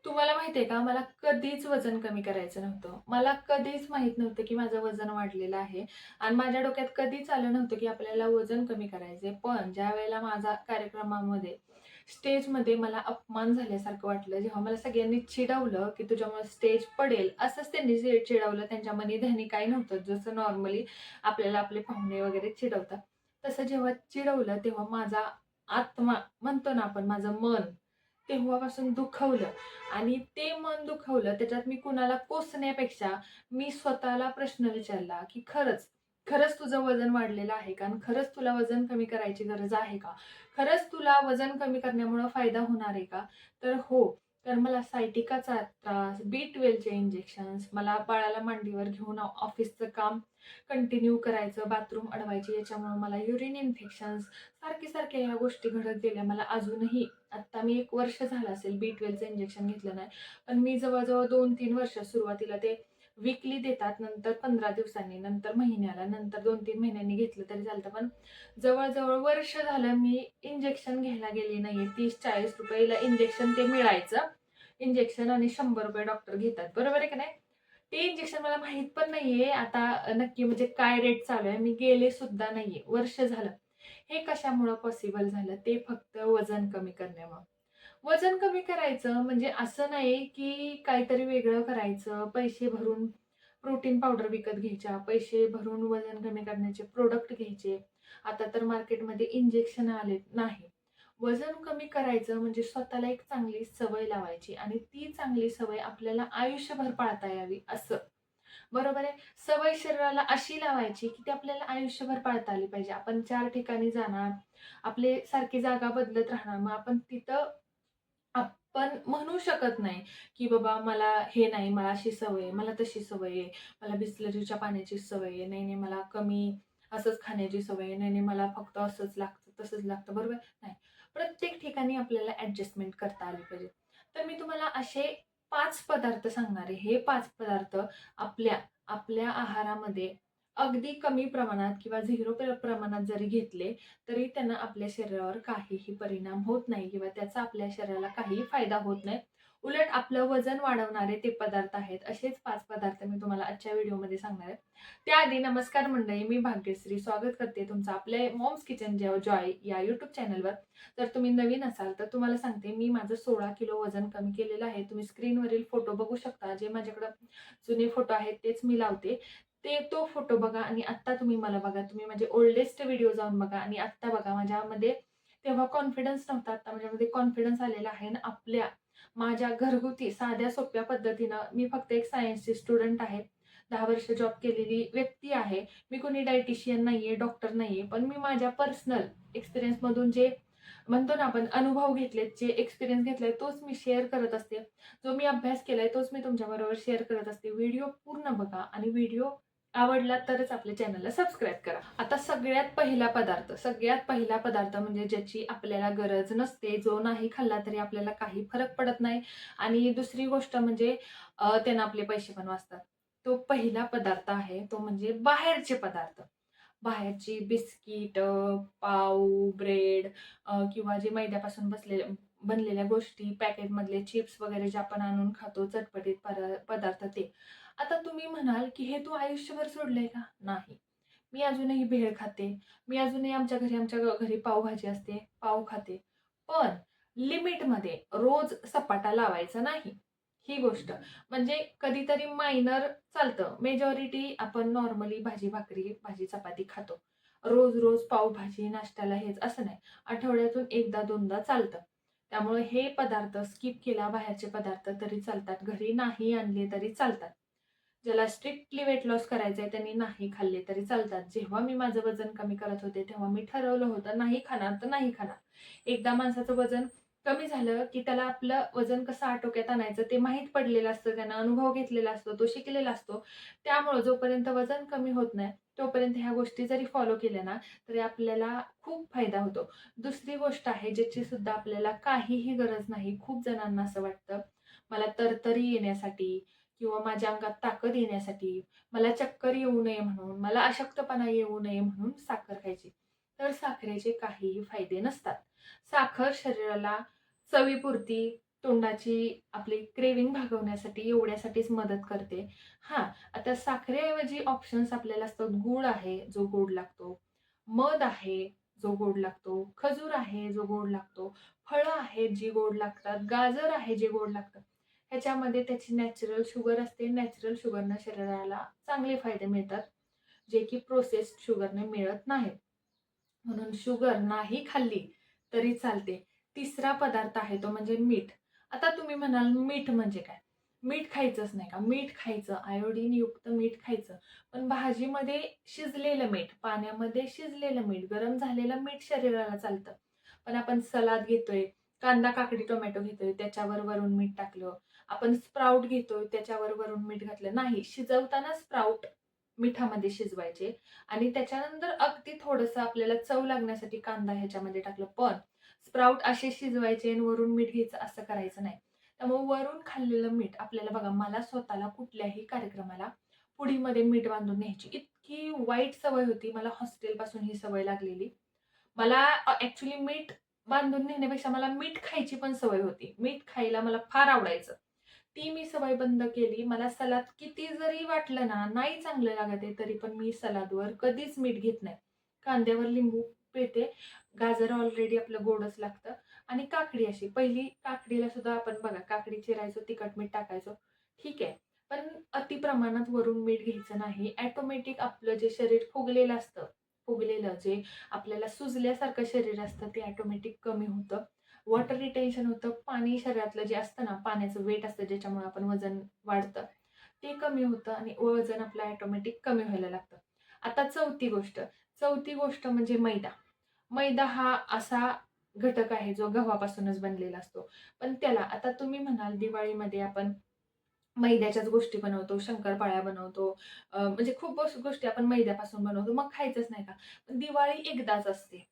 तुम्हाला माहिती आहे का, मला कधीच वजन कमी करायचं नव्हतं. मला कधीच माहीत नव्हतं, की माझं वजन वाढलेलं आहे आणि माझ्या डोक्यात कधीच आलं नव्हतं, की आपल्याला वजन कमी करायचंय. पण ज्यावेळेला माझा कार्यक्रमामध्ये, स्टेजमध्ये मला अपमान झाल्यासारखं वाटलं, जेव्हा मला सगळ्यांनी चिडवलं, की "तुझ्यामुळे स्टेज पडेल." असंच त्यांनी चिडवलं. त्यांच्या मनी-ध्यानी काही नव्हतं. जसं नॉर्मली आपल्याला आपले पाहुणे वगैरे चिडवतात. तसं जेव्हा चिडवलं, तेव्हा माझा आत्मा म्हणतो ना आपण, माझं मन तेव्हापासून दुखवलं आणि ते मन दुखवलं. त्याच्यात मी कुणाला कोसण्यापेक्षा मी स्वतःला प्रश्न विचारला, की खरंच तुझं वजन वाढलेलं आहे का? आणि खरंच तुला वजन कमी करायची गरज आहे का? खरंच तुला वजन कमी करण्यामुळं फायदा होणार आहे का? तर हो. तर मला सायटिकाचा त्रास, B12चे इंजेक्शन्स, मला बाळाला मांडीवर घेऊन ऑफिसचं काम कंटिन्यू करायचं, बाथरूम अडवायची, याच्यामुळं मला युरिन इन्फेक्शन्स, सारखे-सारखे ह्या गोष्टी घडत गेल्या. मला अजूनही आत्ता मी 1 वर्ष झालं असेल B12चं इंजेक्शन घेतलं नाही. पण मी जवळ-जवळ 2-3 वर्ष सुरुवातीला ते वीकली देतात, नंतर 15 दिवसांनी, नंतर महिन्याला, नंतर 2-3 महिन्यांनी घेतलं तरी चालतं. पण जवळ-जवळ वर्ष झालं मी इंजेक्शन घ्यायला गेली नाहीये. ₹30-40 इंजेक्शन ते मिळायचं. इंजेक्शन आणि ₹100 डॉक्टर घेतात. बरोबर आहे की नाही? ते इंजेक्शन मला माहीत पण नाहीये आता नक्की म्हणजे काय रेट चालू आहे. मी गेले सुद्धा नाहीये. वर्ष झालं. हे कशामुळं पॉसिबल झालं? ते फक्त वजन कमी करण्यामुळं. वजन कमी करायचं म्हणजे असं नाही, की काहीतरी वेगळं करायचं, पैसे भरून प्रोटीन पावडर विकत घ्यायच्या, पैसे भरून वजन कमी करण्याचे प्रॉडक्ट घ्यायचे. आता तर मार्केटमध्ये इंजेक्शन आलेत. नाही. वजन कमी करायचं म्हणजे स्वतःला एक चांगली सवय लावायची आणि ती चांगली सवय आपल्याला आयुष्यभर पाळता यावी असं. बरोबर आहे. सवय शरीराला अशी लावायची, की ती आपल्याला आयुष्यभर पाळता आली पाहिजे. आपण 4 ठिकाणी जाणार, आपले सारखी जागा बदलत राहणार. मग आपण तिथं आपण म्हणू शकत नाही, की बाबा मला हे नाही, मला अशी सवय आहे, मला तशी सवय आहे, मला बिसलरीच्या पाण्याची सवय आहे, नाही मला कमी असंच खाण्याची सवय आहे, नाही मला फक्त असंच लागतं, तसंच लागतं, बरोबर? नाही. प्रत्येक ठिकाणी आपल्याला ॲडजस्टमेंट करता आली पाहिजे. तर मी तुम्हाला असे 5 पदार्थ सांगणार आहे. हे 5 पदार्थ आपल्या आपल्या आहारामध्ये अगदी कमी प्रमाणात किंवा 0 प्रमाणात जरी घेतले, तरी त्यांना आपल्या शरीरावर काहीही परिणाम होत नाही किंवा त्याचा आपल्या शरीराला काहीही फायदा होत नाही. उलट आपलं वजन वाढवणारे ते पदार्थ आहेत. असेच 5 पदार्थ मी तुम्हाला आजच्या व्हिडिओमध्ये सांगणार आहे. त्याआधी नमस्कार मंडळी, मी भाग्यश्री स्वागत करते तुमचं आपल्या मॉम्स किचन जॉय या यूट्यूब चॅनलवर. जर तुम्ही नवीन असाल तर तुम्हाला सांगते, मी माझं 16 किलो वजन कमी केलेलं आहे. तुम्ही स्क्रीनवरील फोटो बघू शकता. जे माझ्याकडं जुने फोटो आहेत तेच मी लावते. तो फोटो बघा आणि आत्ता तुम्ही मला बघा. तुम्ही माझे ओल्डेस्ट व्हिडिओ जाऊन बघा आणि आत्ता बघा. माझ्यामध्ये तेव्हा कॉन्फिडन्स नव्हता. आता माझ्यामध्ये कॉन्फिडन्स आलेला आहे आणि माझ्या घरगुती साध्या सोप्या पद्धतीनं मी फक्त एक सायन्सची स्टुडंट आहे. 10 वर्ष जॉब केलेली व्यक्ती आहे. मी कोणी डायटिशियन नाहीये, डॉक्टर नाहीये. पण मी माझ्या पर्सनल एक्सपिरियन्समधून जे म्हणतो ना आपण अनुभव घेतलेत, जे एक्सपिरियन्स घेतलाय तोच मी शेअर करत असते. जो मी अभ्यास केलाय तोच मी तुमच्याबरोबर शेअर करत असते. व्हिडिओ पूर्ण बघा आणि व्हिडिओ आवडला तरच आपल्या चॅनलला सबस्क्राईब करा. आता सगळ्यात पहिला पदार्थ म्हणजे ज्याची आपल्याला गरज नसते, जो नाही खाल्ला तरी आपल्याला काही फरक पडत नाही आणि दुसरी गोष्ट म्हणजे त्यानं आपले पैसे पण वाचतात. तो पहिला पदार्थ आहे तो म्हणजे बाहेरचे पदार्थ. बाहेरची बिस्किट, पाव, ब्रेड किंवा जे मैद्यापासून बनलेल्या गोष्टी, पॅकेटमधले चिप्स वगैरे जे आपण आणून खातो, चटपटीत पदार्थ ते. आता तुम्ही म्हणाल, की "हे तू आयुष्यभर सोडलंय का?" नाही. मी अजूनही भेळ खाते. मी अजूनही आमच्या घरी पावभाजी असते, पाव खाते. पण लिमिटमध्ये रोज सपाटा लावायचा नाही. ही गोष्ट. म्हणजे कधीतरी मायनर चालतं. मेजॉरिटी आपण नॉर्मली भाजी-भाकरी, भाजी-चपाती खातो. रोज-रोज पावभाजी नाश्त्याला हेच असं नाही. आठवड्यातून 1दा-2दा चालतं. त्यामुळे हे पदार्थ स्किप केला, बाहेरचे पदार्थ तरी चालतात. घरी नाही आणले तरी चालतात. ज्याला स्ट्रिक्टली वेट लॉस करायचंय त्यांनी नाही खाल्ले तरी चालतात. जेव्हा मी माझं वजन कमी करत होते, तेव्हा मी ठरवलं होतं नाही खाणार तर नाही खाणार. एकदा माणसाचं वजन कमी झालं, की त्याला आपलं वजन कसं आटोक्यात आणायचं ते माहीत पडलेलं असतं. त्यानं अनुभव घेतलेला असतो, तो शिकलेला असतो. त्यामुळं जोपर्यंत वजन कमी होत नाही, तोपर्यंत ह्या गोष्टी जरी फॉलो केल्या ना, तरी आपल्याला खूप फायदा होतो. दुसरी गोष्ट आहे ज्याची सुद्धा आपल्याला काहीही गरज नाही. खूप जणांना असं वाटतं, मला तरतरी येण्यासाठी किंवा माझ्या अंगात ताकद येण्यासाठी, मला चक्कर येऊ नये म्हणून, मला अशक्तपणा येऊ नये म्हणून साखर खायची. तर साखरेचे काहीही फायदे नसतात. साखर शरीराला चवीपुरती तोंडाची आपली क्रेव्हिंग भागवण्यासाठी एवढ्यासाठीच मदत करते. हां, आता साखरेऐवजी ऑप्शन्स आपल्याला असतात. गूळ आहे, जो गोड लागतो. मध आहे, जो गोड लागतो. खजूर आहे, जो गोड लागतो. फळं आहेत, जी गोड लागतात. गाजर आहे, जे गोड लागतं. ह्याच्यामध्ये त्याची नॅचरल शुगर असते. नॅचरल शुगरनं शरीराला चांगले फायदे मिळतात, जे की प्रोसेस्ड शुगरने मिळत नाहीत. म्हणून शुगर नाही खाल्ली तरी चालते. तिसरा पदार्थ आहे तो म्हणजे मीठ. आता तुम्ही म्हणाल मीठ म्हणजे काय? मीठ खायचंच नाही का? मीठ खायचं, आयोडीनयुक्त मीठ खायचं. पण भाजीमध्ये शिजलेलं मीठ, पाण्यामध्ये शिजलेलं मीठ, गरम झालेलं मीठ शरीराला चालतं. पण आपण सलाद घेतोय, कांदा, काकडी, टोमॅटो घेतोय, त्याच्यावर वरून मीठ टाकलं. आपण स्प्राउट घेतोय, त्याच्यावर वरून मीठ घातलं. नाही, शिजवताना स्प्राउट मिठामध्ये शिजवायचे आणि त्याच्यानंतर अगदी थोडंसं आपल्याला चव लागण्यासाठी कांदा ह्याच्यामध्ये टाकलं. पण स्प्राउट असे शिजवायचे आणि वरून मीठ घ्यायचं असं करायचं नाही. त्यामुळे वरून खाल्लेलं मीठ आपल्याला बघा, मला स्वतःला कुठल्याही कार्यक्रमाला पुडीमध्ये मीठ बांधून न्यायची इतकी वाईट सवय होती. मला हॉस्टेलपासून ही सवय लागलेली. मला मीठ बांधून नेण्यापेक्षा मला मीठ खायची पण सवय होती. मीठ खायला मला फार आवडायचं. ती मी सवय बंद केली. मला सलाद किती जरी वाटलं ना, नाही चांगलं लागत आहे, तरी पण मी सलादवर कधीच मीठ घेत नाही. कांद्यावर लिंबू पिळते. गाजर ऑलरेडी आपलं गोडच लागतं आणि काकडी अशी. पहिली काकडीला सुद्धा आपण बघा, काकडी चिरायचो, तिखट मीठ टाकायचो. ठीक आहे. पण अति प्रमाणात वरून मीठ घ्यायचं नाही. ऑटोमॅटिक आपलं जे शरीर फुगलेलं असतं, फुगलेलं जे आपल्याला सुजल्यासारखं शरीर असतं, ते ऑटोमॅटिक कमी होतं. वॉटर रिटेन्शन होतं. पाणी शरीरातलं जे असतं ना, पाण्याचं वेट असतं ज्याच्यामुळे आपण वजन वाढतं, ते कमी होतं आणि वजन आपलं ऑटोमॅटिक कमी व्हायला लागतं. आता चौथी गोष्ट म्हणजे मैदा. मैदा हा असा घटक आहे जो गव्हापासूनच बनलेला असतो. पण त्याला आता तुम्ही म्हणाल दिवाळीमध्ये आपण मैद्याच्याच गोष्टी बनवतो, शंकरपाळ्या बनवतो. म्हणजे खूप गोष्टी आपण मैद्यापासून बनवतो. मग खायचंच नाही का? पण दिवाळी एकदाच असते.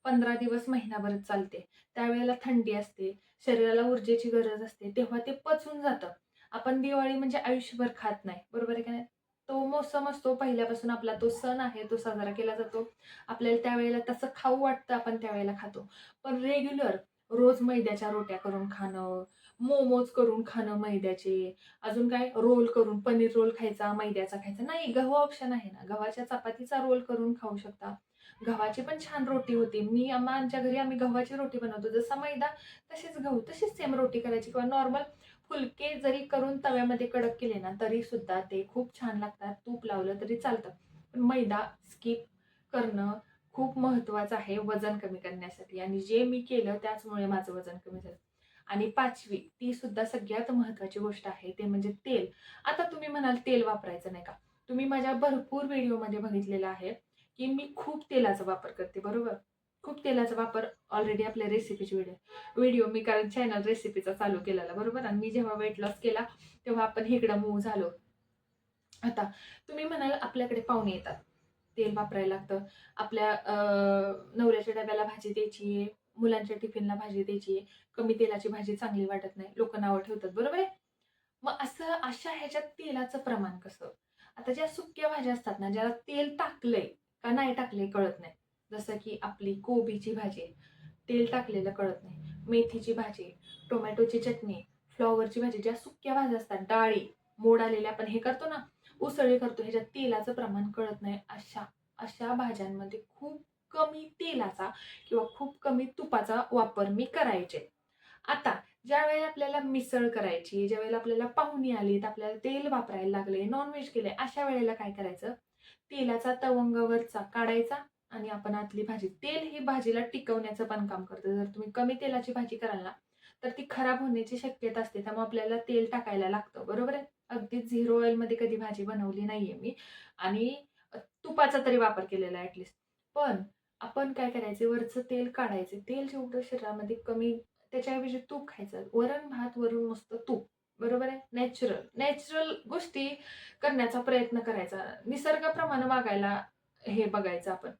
15 दिवस महिनाभर चालते. त्यावेळेला थंडी असते, शरीराला ऊर्जेची गरज असते, तेव्हा ते पचून जातं. आपण दिवाळी म्हणजे आयुष्यभर खात नाही, बरोबर आहे का नाही? तो मोसम असतो पहिल्यापासून आपला तो सण आहे, तो साजरा केला जातो. आपल्याला त्यावेळेला तसं खाऊ वाटतं, आपण त्यावेळेला खातो. पण रेग्युलर रोज मैद्याच्या रोट्या करून खाणं, मोमोज करून खाणं मैद्याचे, अजून काय रोल करून, पनीर रोल खायचा, मैद्याचा खायचा नाही, गहू ऑप्शन आहे ना. गव्हाच्या चपातीचा रोल करून खाऊ शकता. गव्हाची पण छान रोटी होते. आमच्या घरी आम्ही गव्हाची रोटी बनवतो. जसा मैदा तसेच गहू, तशीच सेम रोटी करायची किंवा नॉर्मल फुलके जरी करून तव्यामध्ये कडक केले ना, तरी सुद्धा ते खूप छान लागतात. तूप लावलं तरी चालतं. पण मैदा स्किप करणं खूप महत्त्वाचं आहे वजन कमी करण्यासाठी आणि जे मी केलं त्याचमुळे माझं वजन कमी झालं. आणि 5वी ती सुद्धा सगळ्यात महत्त्वाची गोष्ट आहे, ते म्हणजे तेल. आता तुम्ही म्हणाल तेल वापरायचं नाही का? तुम्ही माझ्या भरपूर व्हिडिओमध्ये बघितलेलं आहे, की मी खूप तेलाचा वापर करते, बरोबर? खूप तेलाचा वापर ऑलरेडी आपल्या रेसिपीचे व्हिडिओ मी कारण चॅनल रेसिपीचा चालू केलेला, बरोबर? आणि मी जेव्हा वेट लॉस केला, तेव्हा आपण इकडं मूव्ह झालो. आता तुम्ही म्हणाल आपल्याकडे पाहुणे येतात, तेल वापरायला लागतं. आपल्या नवऱ्याच्या डब्याला भाजी द्यायची आहे, मुलांच्या टिफिनला भाजी द्यायची आहे. कमी तेलाची भाजी चांगली वाटत नाही. लोकं नावं ठेवतात, बरोबर आहे? मग असं अशा ह्याच्यात तेलाचं प्रमाण कसं? आता ज्या सुक्या भाज्या असतात ना, ज्याला तेल टाकलंय का नाही टाकलंय कळत नाही. जसं की आपली कोबीची भाजी आहे, तेल टाकलेलं कळत नाही. मेथीची भाजी, टोमॅटोची चटणी, फ्लॉवरची भाजी, ज्या सुक्या भाज्या असतात, डाळी, मोड आलेल्या आपण हे करतो ना, उसळी करतो, ह्याच्यात तेलाचं प्रमाण कळत नाही. अशा अशा भाज्यांमध्ये खूप कमी तेलाचा किंवा खूप कमी तुपाचा वापर मी करायचे. आता ज्यावेळेला आपल्याला मिसळ करायची, ज्यावेळेला आपल्याला पाहुणे आलीत, आपल्याला तेल वापरायला लागले, नॉन-व्हेज केलंय, अशा वेळेला काय करायचं? तेलाचा तवंग वरचा काढायचा आणि आपण आतली भाजी तेल ही भाजीला टिकवण्याचं पण काम करतं. जर तुम्ही कमी तेलाची भाजी कराल ना, तर ती खराब होण्याची शक्यता असते. त्यामुळे आपल्याला तेल टाकायला लागतं, बरोबर आहे? अगदीच झिरो ऑइलमध्ये कधी भाजी बनवली नाहीये मी आणि तुपाचा तरी वापर केलेला आहे ॲटलीस्ट. पण आपण काय करायचे, वरचं तेल काढायचे. तेल जेवढं शरीरामध्ये कमी त्याच्याऐवजी तूप खायचं. वरण-भात वरून नुसतं तूप. बरोबर आहे? नॅचरल. नॅचरल गोष्टी करण्याचा प्रयत्न करायचा. निसर्गाप्रमाणे वागायला हे बघायचं आपण.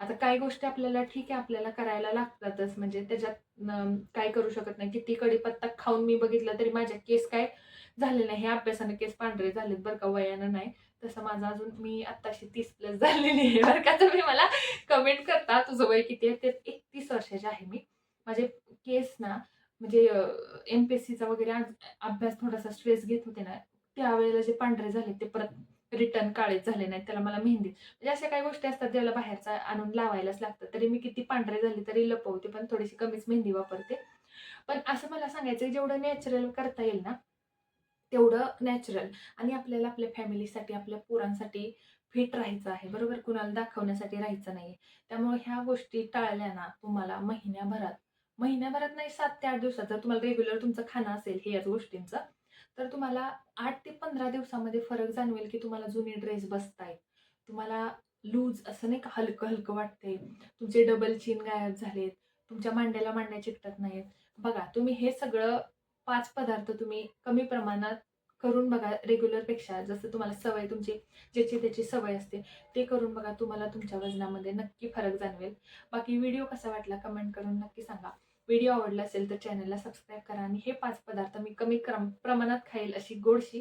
आता काही गोष्टी आपल्याला ठीक आहे, आपल्याला करायला लागतातच. म्हणजे त्याच्यात काय करू शकत नाही. किती कढीपत्ता खाऊन मी बघितलं तरी माझे केस काय झाले नाही. हे अभ्यासाने केस पांढरे झालेत बरं का, वयानं नाही. तसं माझं अजून मी आत्ताशी 30 प्लस झालेली आहे बरं का. तुम्ही मला कमेंट करता, तुझं वय किती आहे? ते 31 वर्षाची आहे मी. माझे केस ना म्हणजे एम-पी-एस-सीचा वगैरे अभ्यास थोडासा स्ट्रेस घेत होते ना, त्यावेळेला जे पांढरे झाले ते परत रिटर्न काळेच झाले नाहीत. त्याला मला मेहंदी म्हणजे अशा काही गोष्टी असतात ज्याला बाहेरचा आणून लावायलाच लागतात. तरी मी किती पांढरे झाले तरी लपवते, पण थोडीशी कमीच मेहंदी वापरते. पण असं मला सांगायचं जेवढं नॅचरल करता येईल ना, तेवढं नॅचरल आणि आपल्याला आपल्या फॅमिलीसाठी, आपल्या पोरांसाठी फिट राहायचं आहे, बरोबर? कुणाला दाखवण्यासाठी राहायचं नाहीये. त्यामुळे ह्या गोष्टी टाळल्या ना, तुम्हाला महिन्याभरात नाही 7 ते 8 दिवसात जर तुम्हाला रेग्युलर तुमचं खाणं असेल हे याच गोष्टींचं, तर तुम्हाला 8 ते 15 दिवसामध्ये फरक जाणवेल, की तुम्हाला जुने ड्रेस बसतायत. तुम्हाला लूज असं नाही का हलकं-हलकं वाटतंय. तुमचे डबल चीन गायब झालेत. तुमच्या मांड्याला मांड्या चिकटत नाहीत. बघा तुम्ही हे सगळं 5 पदार्थ तुम्ही कमी प्रमाणात करून बघा रेग्युलरपेक्षा जसं तुम्हाला सवय तुमची ज्याची त्याची सवय असते, ते करून बघा. तुम्हाला तुमच्या वजनामध्ये नक्की फरक जाणवेल. बाकी व्हिडिओ कसा वाटला कमेंट करून नक्की सांगा. व्हिडिओ आवडला असेल तर चॅनलला सबस्क्राईब करा आणि हे 5 पदार्थ मी कमी प्रमाणात खाईल अशी गोडशी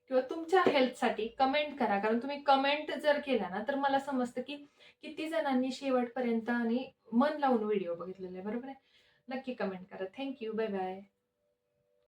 किंवा तुमच्या हेल्थसाठी कमेंट करा. कारण तुम्ही कमेंट जर केला ना, तर मला समजतं की किती जणांनी शेवटपर्यंत आणि मन लावून व्हिडिओ बघितलेला आहे. बरोबर आहे? नक्की कमेंट करा. Thank you. Bye bye.